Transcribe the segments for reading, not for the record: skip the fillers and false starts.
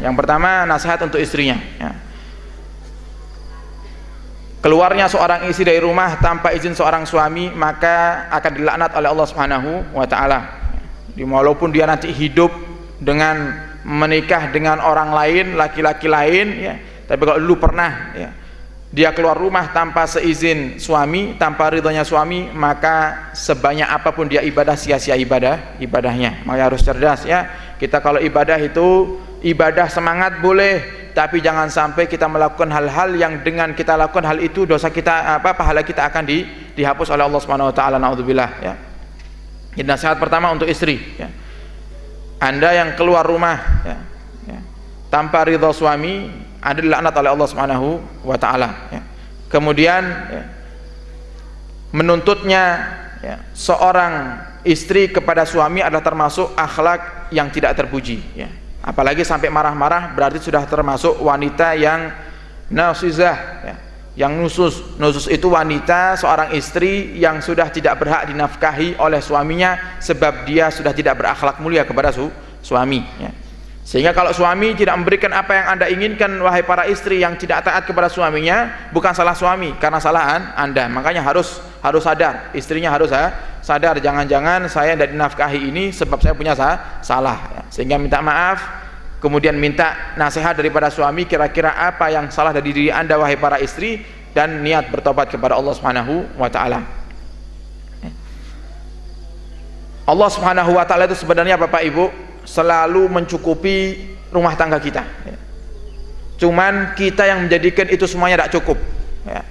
Yang pertama, nasihat untuk istrinya, ya. Keluarnya seorang istri dari rumah tanpa izin seorang suami maka akan dilaknat oleh Allah Subhanahu wa taala. Walaupun dia nanti hidup dengan menikah dengan orang lain, laki-laki lain, ya, tapi kalau dulu pernah, ya, dia keluar rumah tanpa seizin suami, tanpa ridhonya suami, maka sebanyak apapun dia ibadah, sia-sia ibadahnya. Maka harus cerdas, ya. Kita kalau ibadah itu ibadah semangat boleh, tapi jangan sampai kita melakukan hal-hal yang dengan kita lakukan hal itu dosa kita, pahala kita akan dihapus oleh Allah Subhanahu wa taala. Naudzubillah, ya. Ini nasihat pertama untuk istri, ya. Anda yang keluar rumah, ya, tanpa ridha suami, Anda dilaknat oleh Allah Subhanahu wa taala, ya. Kemudian, ya, menuntutnya, ya, seorang istri kepada suami adalah termasuk akhlak yang tidak terpuji, ya. Apalagi sampai marah-marah, berarti sudah termasuk wanita yang nasizah, ya, yang nusus. Nusus itu wanita, seorang istri yang sudah tidak berhak dinafkahi oleh suaminya sebab dia sudah tidak berakhlak mulia kepada suami, ya. Sehingga kalau suami tidak memberikan apa yang Anda inginkan, wahai para istri yang tidak taat kepada suaminya, bukan salah suami, karena salahan Anda. Makanya harus sadar, istrinya harus sadar, jangan-jangan saya tidak dinafkahi ini sebab saya punya salah, ya. Sehingga minta maaf, kemudian minta nasihat daripada suami, kira-kira apa yang salah dari diri Anda wahai para istri, dan niat bertobat kepada Allah Subhanahu wa taala. Allah Subhanahu wa taala itu sebenarnya Bapak Ibu selalu mencukupi rumah tangga kita, ya. Cuman kita yang menjadikan itu semuanya tidak cukup, ya.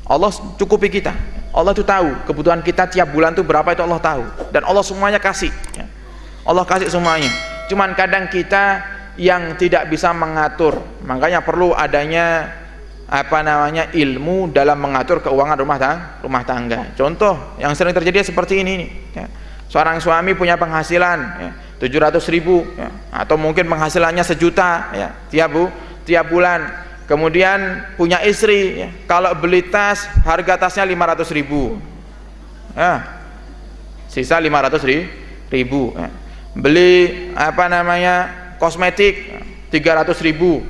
Allah cukupi kita. Allah itu tahu kebutuhan kita tiap bulan itu berapa, itu Allah tahu, dan Allah semuanya kasih, ya. Allah kasih semuanya. Cuman kadang kita yang tidak bisa mengatur. Makanya perlu adanya ilmu dalam mengatur keuangan rumah tangga. Contoh yang sering terjadi seperti ini nih, ya. Seorang suami punya penghasilan, ya, 700.000, ya, atau mungkin penghasilannya 1 juta, ya, tiap bulan. Kemudian punya istri, ya, kalau beli tas harga tasnya 500.000, ya, sisa 500.000, ya. Beli kosmetik 300.000,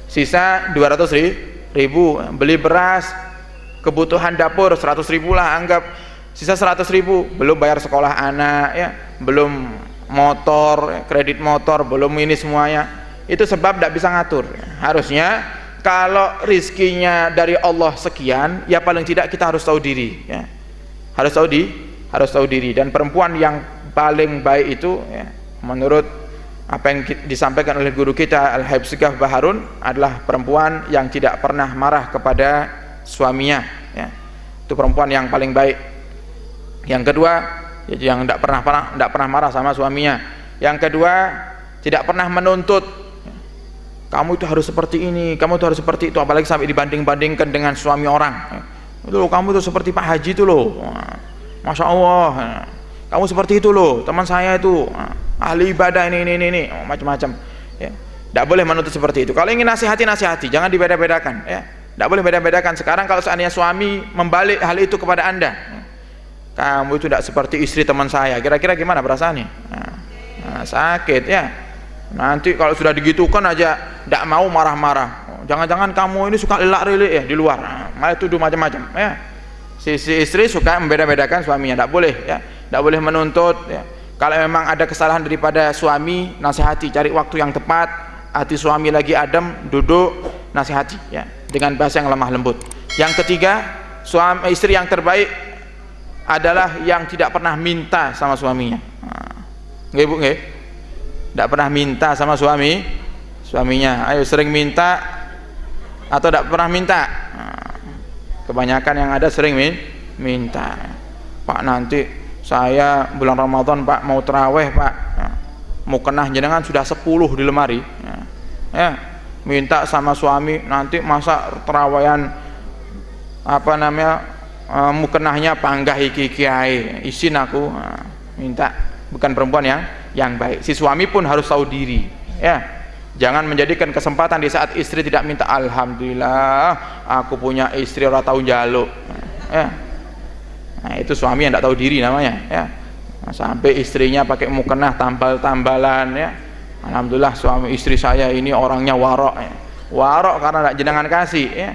sisa 200.000. Beli beras, kebutuhan dapur 100.000 lah, anggap sisa 100.000. Belum bayar sekolah anak, ya, belum motor, kredit motor, belum ini semuanya. Itu sebab tidak bisa ngatur. Harusnya kalau rizkinya dari Allah sekian, ya paling tidak kita harus tahu diri, ya. Harus tahu diri. Dan perempuan yang paling baik itu, ya, menurut apa yang disampaikan oleh guru kita Al-Habib Baharun, adalah perempuan yang tidak pernah marah kepada suaminya, ya. Itu perempuan yang paling baik. Yang kedua, yang tidak pernah marah sama suaminya. Yang kedua, tidak pernah menuntut, kamu itu harus seperti ini, kamu itu harus seperti itu, apalagi sampai dibanding-bandingkan dengan suami orang. Itu loh, kamu itu seperti Pak Haji itu loh, Masya Allah, kamu seperti itu loh, teman saya itu ahli ibadah ini, macam-macam, ya. Tidak boleh menuntut seperti itu. Kalau ingin nasihati, jangan dibeda-bedakan, ya. Tidak boleh beda-bedakan. Sekarang kalau seandainya suami membalik hal itu kepada Anda, kamu itu tidak seperti istri teman saya, kira-kira gimana perasaannya? Sakit, ya. Nanti kalau sudah digitukan aja tidak mau marah-marah. Jangan-jangan kamu ini suka lelak-relik, ya, di luar, malah tuduh macam-macam, ya. Si istri suka membeda-bedakan suaminya, tidak boleh, ya. Tidak boleh menuntut, ya. Kalau memang ada kesalahan daripada suami, nasihati, cari waktu yang tepat, hati suami lagi adem, duduk, nasihati, ya, dengan bahasa yang lemah lembut. Yang ketiga, istri yang terbaik adalah yang tidak pernah minta sama suaminya. Nggih Bu, nggih? Tidak pernah minta sama suaminya. Ayo, sering minta atau tidak pernah minta? Kebanyakan yang ada sering minta. Pak, nanti saya bulan Ramadan Pak mau terawih Pak, mau kenah jenengan sudah 10 di lemari, ya, minta sama suami, nanti masa terawihan mukenahnya panggah iki kiai, isin aku, minta. Bukan perempuan yang baik. Si suami pun harus tahu diri, ya. Jangan menjadikan kesempatan di saat istri tidak minta, alhamdulillah aku punya istri ora tahu njaluk, ya. Nah, itu suami yang tidak tahu diri namanya, ya. Nah, sampai istrinya pakai mukenah tambal-tambalan, ya, Alhamdulillah suami istri saya ini orangnya warok ya. Warok karena tidak jenengan kasih ya.